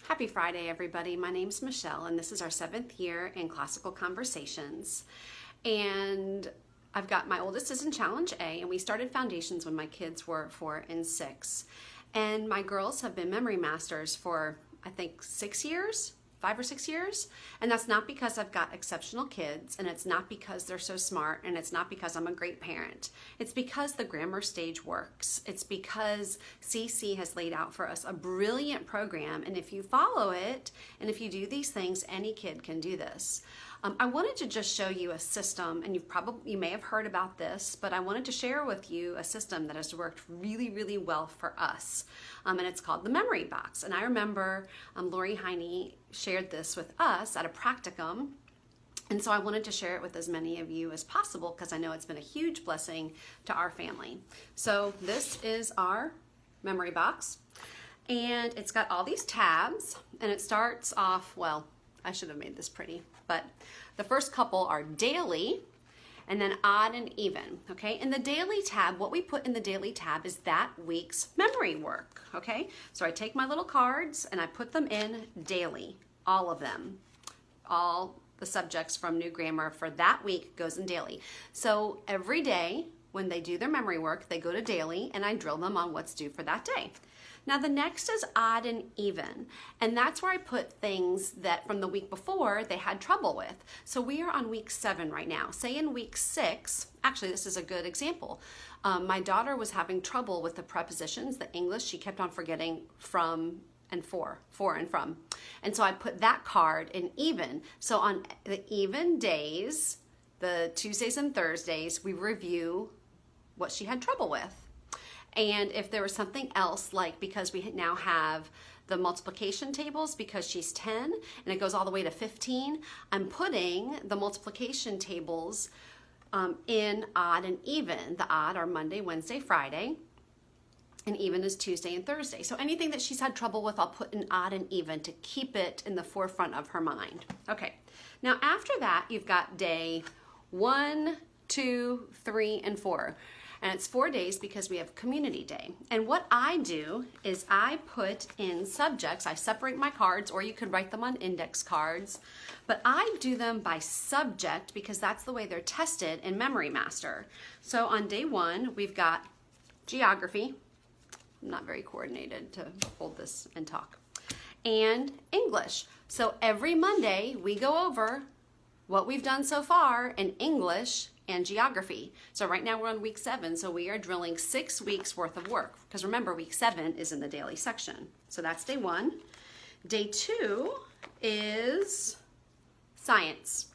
Happy Friday, everybody. My name's Michelle, and this is our 7th year in Classical Conversations. And I've got my oldest is in Challenge A, and we started Foundations when my kids were 4 and 6. And my girls have been memory masters for, I think, 6 years. 5 or 6 years, and that's not because I've got exceptional kids, and it's not because they're so smart, and it's not because I'm a great parent. It's because the grammar stage works. It's because CC has laid out for us a brilliant program, and if you follow it, and if you do these things, any kid can do this. I wanted to just show you a system, and you may have heard about this, but I wanted to share with you a system that has worked really, really well for us, and it's called the Memory Box. And I remember Lori Heine shared this with us at a practicum, and so I wanted to share it with as many of you as possible because I know it's been a huge blessing to our family. So this is our Memory Box, and it's got all these tabs, and it starts off, well, I should have made this pretty, but the first couple are daily and then odd and even, okay? In the daily tab, what we put in the daily tab is that week's memory work, okay? So I take my little cards and I put them in daily, all of them. All the subjects from New Grammar for that week goes in daily. So every day when they do their memory work, they go to daily and I drill them on what's due for that day. Now the next is odd and even, and that's where I put things that from the week before they had trouble with. So we are on week 7 right now. Say in week 6, actually this is a good example. My daughter was having trouble with the prepositions, the English. She kept on forgetting from and for and from. And so I put that card in even. So on the even days, the Tuesdays and Thursdays, we review what she had trouble with. And if there was something else, like because we now have the multiplication tables because she's 10 and it goes all the way to 15, I'm putting the multiplication tables in odd and even. The odd are Monday, Wednesday, Friday, and even is Tuesday and Thursday. So anything that she's had trouble with, I'll put in odd and even to keep it in the forefront of her mind. Okay, now after that, you've got day 1, 2, 3, and 4. And it's 4 days because we have Community Day. And what I do is I put in subjects. I separate my cards, or you could write them on index cards. But I do them by subject because that's the way they're tested in Memory Master. So on day 1, we've got Geography. I'm not very coordinated to hold this and talk. And English. So every Monday, we go over what we've done so far in English and Geography. So right now we're on week 7, so we are drilling 6 weeks worth of work. Because remember, week 7 is in the daily section. So that's day 1. Day 2 is Science.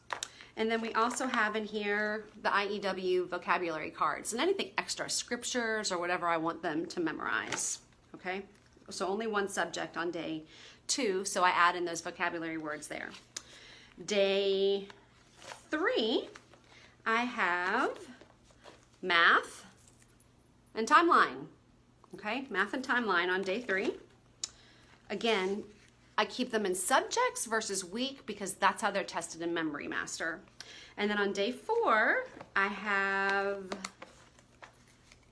And then we also have in here the IEW vocabulary cards and anything extra, scriptures or whatever I want them to memorize, okay? So only one subject on day 2, so I add in those vocabulary words there. Day 3, I have math and timeline, okay? Math and timeline on day 3. Again, I keep them in subjects versus week because that's how they're tested in Memory Master. And then on day 4, I have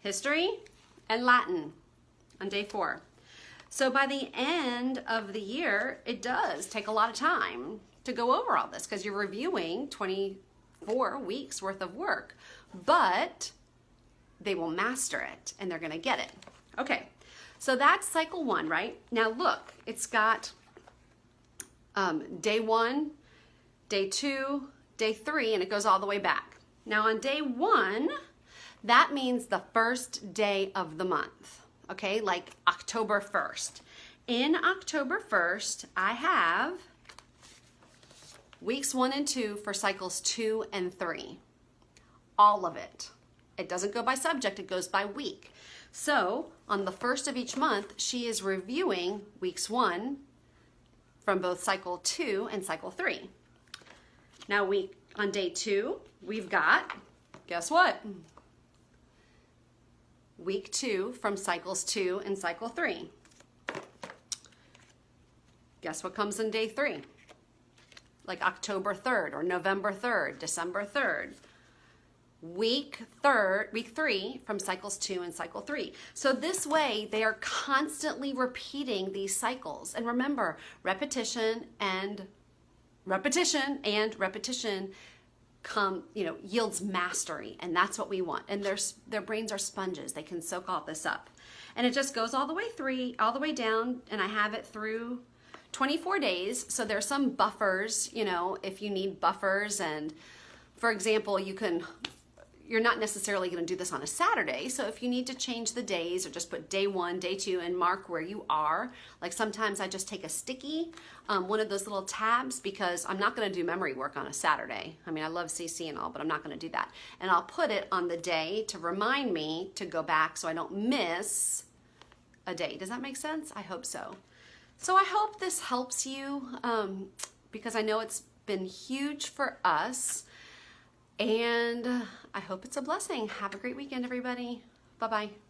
history and Latin on day 4. So by the end of the year, it does take a lot of time to go over all this because you're reviewing 24 weeks worth of work, but they will master it and they're gonna get it. Okay, so that's cycle 1, right? Now look, it's got day 1, day 2, day 3, and it goes all the way back. Now on day 1, that means the first day of the month, okay? Like October 1st. In October 1st, I have weeks 1 and 2 for cycles 2 and 3. All of it. It doesn't go by subject, it goes by week. So on the 1st of each month, she is reviewing weeks 1 from both cycle 2 and cycle 3. Now on day 2, we've got, guess what? Week 2 from cycles 2 and cycle 3. Guess what comes in day 3? Like October 3rd or November 3rd, December 3rd. week 3 from cycles 2 and cycle 3. So this way they are constantly repeating these cycles. And remember, repetition and repetition yields mastery, and that's what we want. And their brains are sponges. They can soak all this up. And it just goes all the way down, and I have it through 24 days. So there's some buffers, if you need buffers. And for example, you're not necessarily going to do this on a Saturday. So if you need to change the days or just put day 1, day 2 and mark where you are, like sometimes I just take a sticky, one of those little tabs, because I'm not going to do memory work on a Saturday. I mean, I love CC and all, but I'm not going to do that. And I'll put it on the day to remind me to go back so I don't miss a day. Does that make sense? I hope so. So I hope this helps you, because I know it's been huge for us. And I hope it's a blessing. Have a great weekend, everybody. Bye-bye.